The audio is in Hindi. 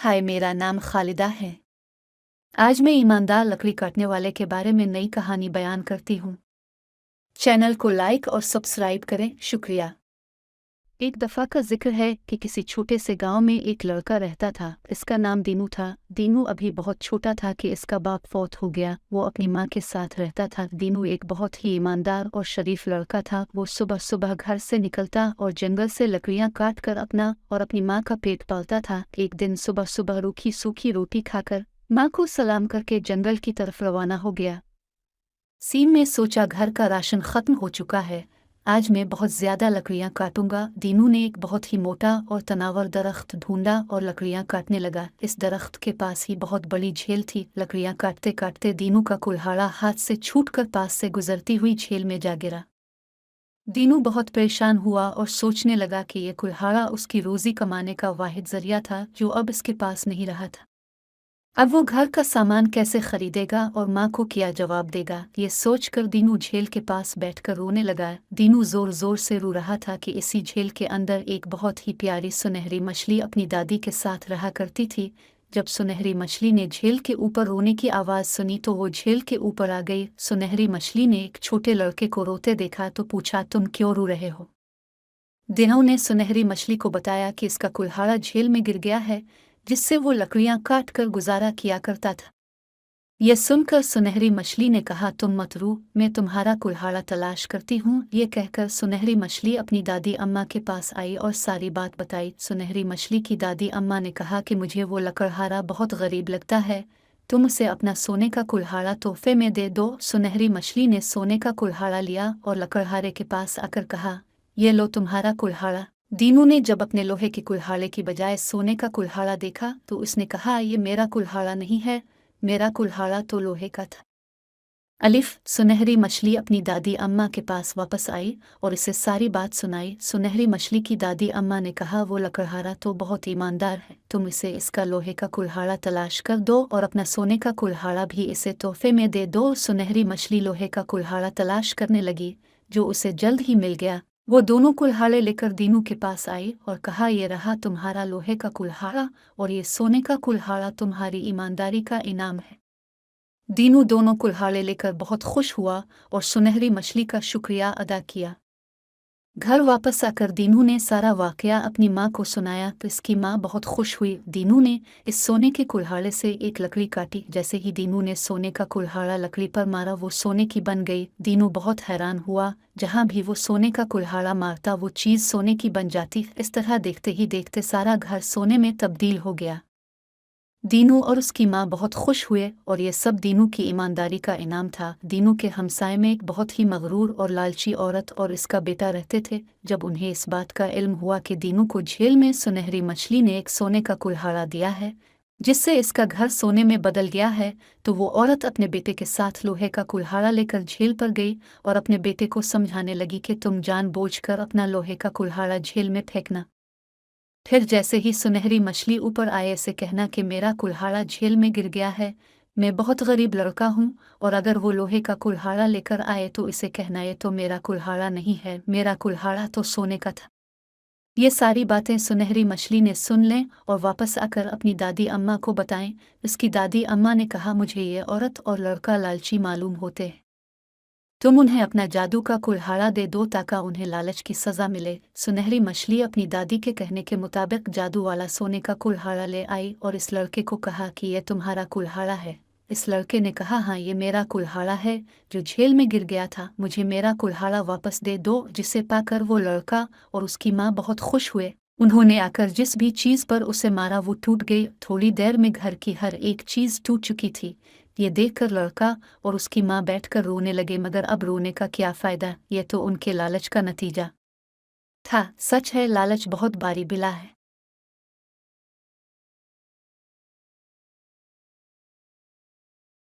हाय, मेरा नाम खालिदा है। आज मैं ईमानदार लकड़ी काटने वाले के बारे में नई कहानी बयान करती हूँ। चैनल को लाइक और सब्सक्राइब करें, शुक्रिया। एक दफ़ा का जिक्र है कि किसी छोटे से गांव में एक लड़का रहता था। इसका नाम दीनू था। दीनू अभी बहुत छोटा था कि इसका बाप फौत हो गया। वो अपनी माँ के साथ रहता था। दीनू एक बहुत ही ईमानदार और शरीफ लड़का था। वो सुबह सुबह घर से निकलता और जंगल से लकड़ियाँ काट कर अपना और अपनी माँ का पेट पालता था। एक दिन सुबह सुबह रूखी सूखी रोटी खाकर माँ को सलाम करके जंगल की तरफ रवाना हो गया। सीन में सोचा, घर का राशन खत्म हो चुका है, आज मैं बहुत ज्यादा लकड़ियां काटूंगा। दीनू ने एक बहुत ही मोटा और तनावर दरख्त ढूंढा और लकड़ियां काटने लगा। इस दरख्त के पास ही बहुत बड़ी झील थी। लकड़ियां काटते काटते दीनू का कुल्हाड़ा हाथ से छूटकर पास से गुजरती हुई झील में जा गिरा। दीनू बहुत परेशान हुआ और सोचने लगा कि यह कुल्हाड़ा उसकी रोजी कमाने का वाहिद जरिया था जो अब इसके पास नहीं रहा था। अब वो घर का सामान कैसे खरीदेगा और माँ को क्या जवाब देगा, ये सोचकर दीनू झील के पास बैठकर रोने लगा। दीनू जोर जोर से रो रहा था कि इसी झील के अंदर एक बहुत ही प्यारी सुनहरी मछली अपनी दादी के साथ रहा करती थी। जब सुनहरी मछली ने झील के ऊपर रोने की आवाज़ सुनी तो वो झील के ऊपर आ गई। सुनहरी मछली ने एक छोटे लड़के को रोते देखा तो पूछा, तुम क्यों रो रहे हो? दीनू ने सुनहरी मछली को बताया कि इसका कुल्हाड़ा झील में गिर गया है, जिससे वो लकड़ियां काट कर गुजारा किया करता था। यह सुनकर सुनहरी मछली ने कहा, तुम मत रो, मैं तुम्हारा कुल्हाड़ा तलाश करती हूँ। ये कहकर सुनहरी मछली अपनी दादी अम्मा के पास आई और सारी बात बताई। सुनहरी मछली की दादी अम्मा ने कहा कि मुझे वो लकड़हारा बहुत गरीब लगता है, तुम उसे अपना सोने का कुल्हाड़ा तोहफे में दे दो। सुनहरी मछली ने सोने का कुल्हाड़ा लिया और लकड़हारे के पास आकर कहा, ये लो तुम्हारा कुल्हाड़ा। दीनू ने जब अपने लोहे के कुल्हाड़े की बजाय सोने का कुल्हाड़ा देखा तो उसने कहा, ये मेरा कुल्हाड़ा नहीं है, मेरा कुल्हाड़ा तो लोहे का था। अलिफ। सुनहरी मछली अपनी दादी अम्मा के पास वापस आई और इसे सारी बात सुनाई। सुनहरी मछली की दादी अम्मा ने कहा, वो लकड़हारा तो बहुत ईमानदार है, तुम इसे इसका लोहे का कुल्हाड़ा तलाश कर दो और अपना सोने का कुल्हाड़ा भी इसे तोहफे में दे दो। सुनहरी मछली लोहे का कुल्हाड़ा तलाश करने लगी, जो उसे जल्द ही मिल गया। वो दोनों कुल्हाड़े लेकर दीनू के पास आई और कहा, ये रहा तुम्हारा लोहे का कुल्हाड़ा और ये सोने का कुल्हाड़ा तुम्हारी ईमानदारी का इनाम है। दीनू दोनों कुल्हाड़े लेकर बहुत खुश हुआ और सुनहरी मछली का शुक्रिया अदा किया। घर वापस आकर दीनू ने सारा वाकया अपनी माँ को सुनाया तो इसकी माँ बहुत खुश हुई। दीनू ने इस सोने के कुल्हाड़े से एक लकड़ी काटी। जैसे ही दीनू ने सोने का कुल्हाड़ा लकड़ी पर मारा वो सोने की बन गई। दीनू बहुत हैरान हुआ, जहाँ भी वो सोने का कुल्हाड़ा मारता वो चीज़ सोने की बन जाती। इस तरह देखते ही देखते सारा घर सोने में तब्दील हो गया। दीनू और उसकी माँ बहुत खुश हुए और ये सब दीनू की ईमानदारी का इनाम था। दीनू के हमसाए में एक बहुत ही मगरूर और लालची औरत और इसका बेटा रहते थे। जब उन्हें इस बात का इल्म हुआ कि दीनू को झील में सुनहरी मछली ने एक सोने का कुल्हाड़ा दिया है, जिससे इसका घर सोने में बदल गया है, तो वो औरत अपने बेटे के साथ लोहे का कुल्हाड़ा लेकर झील पर गई और अपने बेटे को समझाने लगी कि तुम जानबूझकर अपना लोहे का कुल्हाड़ा झील में फेंकना। फिर जैसे ही सुनहरी मछली ऊपर आए ऐसे कहना कि मेरा कुल्हाड़ा झील में गिर गया है, मैं बहुत गरीब लड़का हूँ, और अगर वो लोहे का कुल्हाड़ा लेकर आए तो इसे कहना, ये तो मेरा कुल्हाड़ा नहीं है, मेरा कुल्हाड़ा तो सोने का था। ये सारी बातें सुनहरी मछली ने सुन लें और वापस आकर अपनी दादी अम्मा को बताएं। उसकी दादी अम्मा ने कहा, मुझे ये औरत और लड़का लालची मालूम होते हैं, तुम उन्हें अपना जादू का कुल्हाड़ा दे दो ताकि उन्हें लालच की सज़ा मिले। सुनहरी मछली अपनी दादी के कहने के मुताबिक जादू वाला सोने का कुल्हाड़ा ले आई और इस लड़के को कहा कि यह तुम्हारा कुल्हाड़ा है। इस लड़के ने कहा, हाँ ये मेरा कुल्हाड़ा है जो झील में गिर गया था, मुझे मेरा कुल्हाड़ा वापस दे दो। जिसे पाकर वो लड़का और उसकी माँ बहुत खुश हुए। उन्होंने आकर जिस भी चीज़ पर उसे मारा वो टूट गई। थोड़ी देर में घर की हर एक चीज़ टूट चुकी थी। ये देखकर लड़का और उसकी माँ बैठकर रोने लगे, मगर अब रोने का क्या फ़ायदा, ये तो उनके लालच का नतीजा था। सच है, लालच बहुत बारी बिला है।